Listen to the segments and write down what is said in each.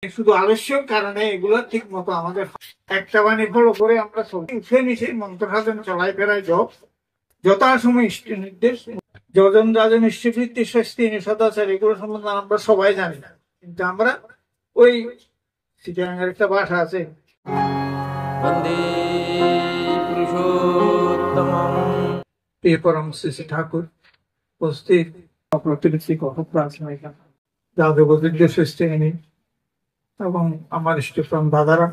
শুধু আলস্যর কারণে এগুলো ঠিক মতো আমাদের একটা বাণী ফলো করে আমরা উঠে নিচে মন্ত্র সাধন চলাই ফেরাই যথাসময় ইষ্ট নির্দেশ যজন রাজন ইষ্টবৃত্তি স্বস্তি সদাচার এগুলো সম্বন্ধে আমরা সবাই জানি না, কিন্তু আমরা ওই চিটাগাঙ্গের একটা ভাষা আছে পরম শ্রী ঠাকুর উপস্থিত প্রতিনিধি কঠোপ্রাচমিকা যাদবদীর্ঘ সৃষ্টিনী এবং আমার ইষ্টপ্রাণ দাদারা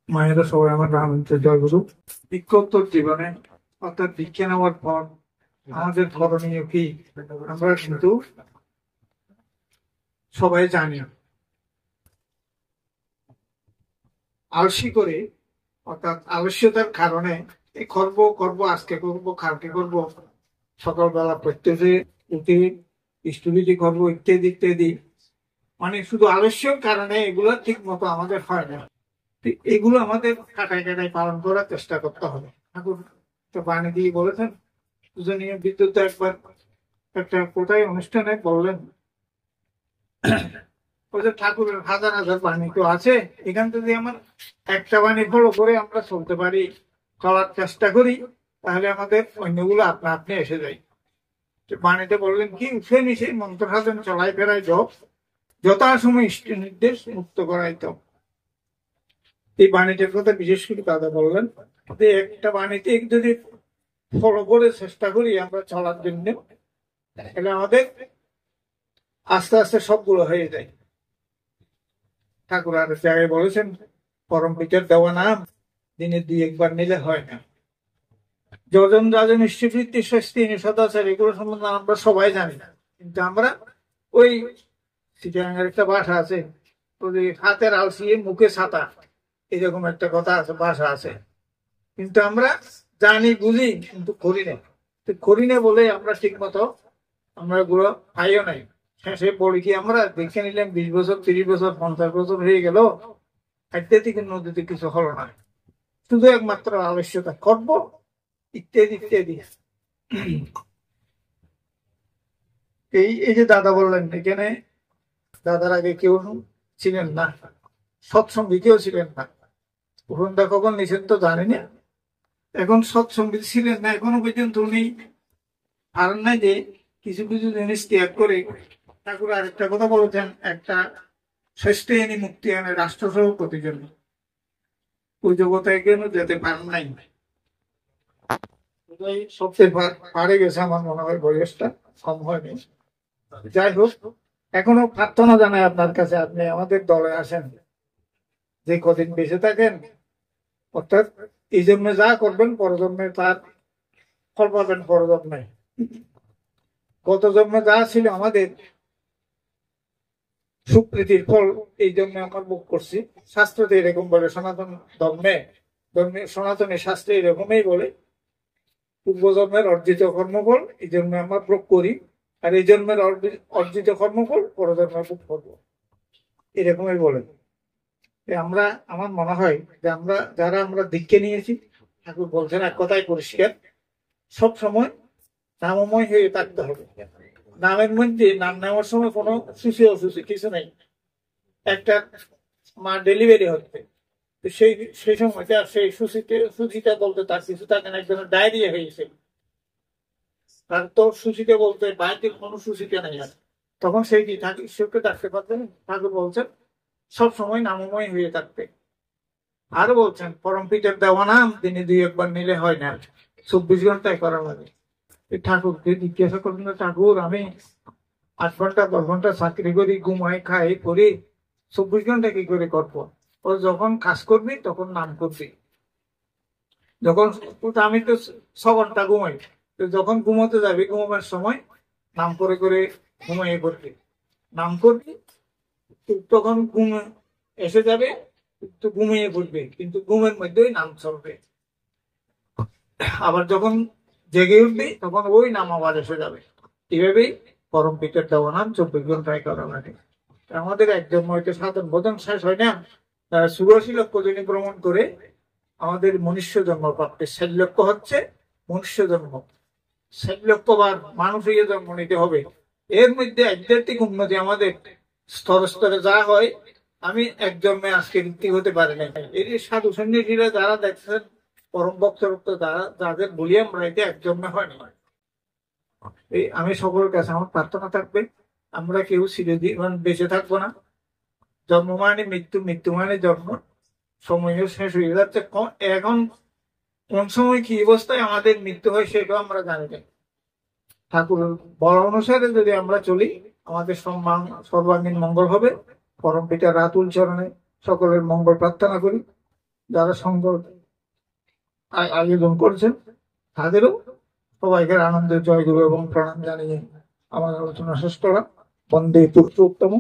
মায়েরা সবাই আমার রামন্ত জয়গুরু। বিক্ষোত্তর জীবনে অর্থাৎ দীক্ষা নেওয়ার পর আমাদের করণীয় কি আমরা কিন্তু সবাই জানি। আলসি করে অর্থাৎ আলস্যতার কারণে এই করবো আজকে করবো কালকে করবো, সকালবেলা প্রত্যেকে উঠে ইষ্টবিধি করবো ইত্যাদি ইত্যাদি, মানে শুধু আলস্যর কারণে এগুলো ঠিক মতো আমাদের হয় না। এগুলো আমাদের কাটায় কাটায় পালন করার চেষ্টা করতে হবে। ঠাকুর বাণী দিয়ে বলেছেন, পূজনীয় বিদ্যুৎ একবার একটা কোথায় অনুষ্ঠানে বললেন, ঠাকুরের হাজার হাজার বাণী তো আছে, এখান থেকে আমার একটা বাণী ফলো করে আমরা চলতে পারি, চলার চেষ্টা করি, তাহলে আমাদের অন্যগুলো আপনা আপনি এসে যায়। বাণীতে বললেন কি, উঠে নিচে মন্ত্র সাধন চলাই ফেরাই যথাসময় ইষ্ট নির্দেশ মুক্ত করাই তো। এই বাণীটার কথা বিশেষ করে দাদা বললেন যে একটা বাণীতে যদি ফলো করে চেষ্টা করি আমরা চলার জন্য, তাহলে আমাদের আস্তে আস্তে সবগুলো হয়ে যায়। ঠাকুর আর জায়গায় বলেছেন, পরম পিতার দেওয়া নাম দিনে 2-1 নিলে হয় না। যজন রাজন ইষ্টবৃত্তি স্বস্তি সদাচার এগুলো সম্বন্ধে আমরা সবাই জানি না, কিন্তু আমরা ওই চিটাগাঙ্গের একটা ভাষা আছে, হাতের আলসি মুখে ছাতা, এরকম একটা কথা আছে, ভাষা আছে, কিন্তু আমরা জানি বুঝি কিন্তু করি না বলে আমরা ঠিক মতো আমরা এগুলো পাইও নাই। শেষে পড়ি কি আমরা দেখে নিলাম 20 বছর 30 বছর 50 বছর হয়ে গেল, আধ্যাত্মিক নদীতে কিছু হলো না, শুধু একমাত্র আবশ্যকতা করব ইত্যাদি ইত্যাদি। এই যে দাদা বললেন, এখানে দাদার আগে কেউ ছিলেন না, সৎসঙ্গী কেউ ছিলেন না, পুরনদা কখন নিছেন তো জানি না, এখন সৎসঙ্গী ছিলেন না এখনো পর্যন্ত উনি পারেন না যে কিছু কিছু জিনিস ত্যাগ করে। ঠাকুর আরেকটা কথা বলেছেন, একটা শ্রেষ্ঠ এনে মুক্তি আনে রাষ্ট্রসহ প্রতিজন, ওই জগতায় কেন যেতে পারেন নাই, সবচেয়ে পারে গেছে আমার মনে হয়, বয়সটা কম হয়নি। যাই হোক, এখনো প্রার্থনা জানাই আপনার কাছে, আপনি আমাদের দলে আসেন, যে কদিন বেঁচে থাকেন, অর্থাৎ এই জন্মে যা করবেন পরজন্মে তার ফল পাবেন পরজন্মে। গত জন্মে যা ছিল আমাদের সুপ্রীতির ফল এই জন্য আমরা ভোগ করছি। শাস্ত্রতে এরকম বলে, সনাতন ধর্মে সনাতনী শাস্ত্রে এরকমই বলে, পূর্বজন্মের অর্জিত কর্মফল এই জন্য আমরা ভোগ করি, আর এই জন্মের অর্জিত কর্মফল পরজন্মে ভোগ করবো, এরকমই বলে। আমরা আমার মনে হয় যে যারা আমরা দীক্ষা নিয়েছি, ঠাকুর বলছেন এক কথাই পরিষ্কার, সব সময় নামময় হয়ে থাকতে হবে। নামের মধ্যে নাম নেওয়ার সময় কোনো সুশি অসুশি কিছু নেই। একটা মা ডেলিভারি হচ্ছে, সেই সময়টা সেই সুচিটা বলতে তার কিছু থাকে না, একজনের ডায়রিয়া হয়েছে, তার তো সুচিটা বলতে বাইরে কোনো সুচিটা নেই, আর তখন সেই কি ঈশ্বরকে ডাকতে পারতেন। ঠাকুর বলছেন সব সময় নামময় হয়ে থাকতে। আরো বলছেন, পরম পিতার দেওয়া নাম দিনে 2-1 নিলে হয় না, 24 ঘন্টায় করা লাগে। ঠাকুরকে জিজ্ঞাসা করলেন, ঠাকুর আমি 8 ঘন্টা 10 ঘন্টা চাকরি করি, ঘুমাই খাই করি, 24 ঘন্টা কি করে করবো? ও যখন কাজ করবি তখন নাম করবি, যখন আমি তো 6 ঘন্টা ঘুমাই, যখন ঘুমোতে যাবি ঘুমাবার সময় নাম করে করে ঘুমাইয়ে করবি, নাম করবি, তখন ঘুম এসে যাবে, তো ঘুমিয়ে পড়বে, কিন্তু ঘুমের মধ্যেই নাম চলবে। আবার যখন জেগে উঠবি তখন ওই নাম আবার এসে যাবে। এইভাবেই পরম পিতার দেওয়া নাম 24 ঘন্টায় করা লাগে। আমাদের একজন হয়তো সাধন বোধন শেষ হয় না, 84 লক্ষ জনে ভ্রমণ করে আমাদের মনুষ্য জন্ম প্রাপ্তির 60 লক্ষ হচ্ছে মনুষ্য জন্ম, 60 লক্ষ বার মানুষ হয়ে জন্ম নিতে হবে। এর মধ্যে আধ্যাত্মিক উন্নতি আমাদের স্তরে স্তরে যা হয় আমি এক জন্মে আজকে ঋত্বিক হতে পারি না। এই যে সাধু সন্ন্যাসীরা যারা দেখছেন পরম ভক্ত তারা যাদের বলি আমরা এটা এক জন্মে হয় না। এই আমি সকলের কাছে আমার প্রার্থনা থাকবে, আমরা কেউ চিরজীবন বেঁচে থাকবো না। জন্ম মানে মৃত্যু, মৃত্যু মানে জন্ম। সময়ও শেষ হয়ে যাচ্ছে। এখন কোন সময় কি অবস্থায় আমাদের মৃত্যু হয় সেটাও আমরা জানি না। ঠাকুরের বড় অনুসারে যদি আমরা চলি, আমাদের সর্বাঙ্গীন মঙ্গল হবে। পরম পিতা রাতুল চরণে সকলের মঙ্গল প্রার্থনা করি। যারা সঙ্গ আয়োজন করছেন তাদেরও সবাইকে আনন্দের জয়গুরু এবং প্রণাম জানিয়ে আমার আলোচনা শেষ করা। বন্দে পুরুষোত্তম।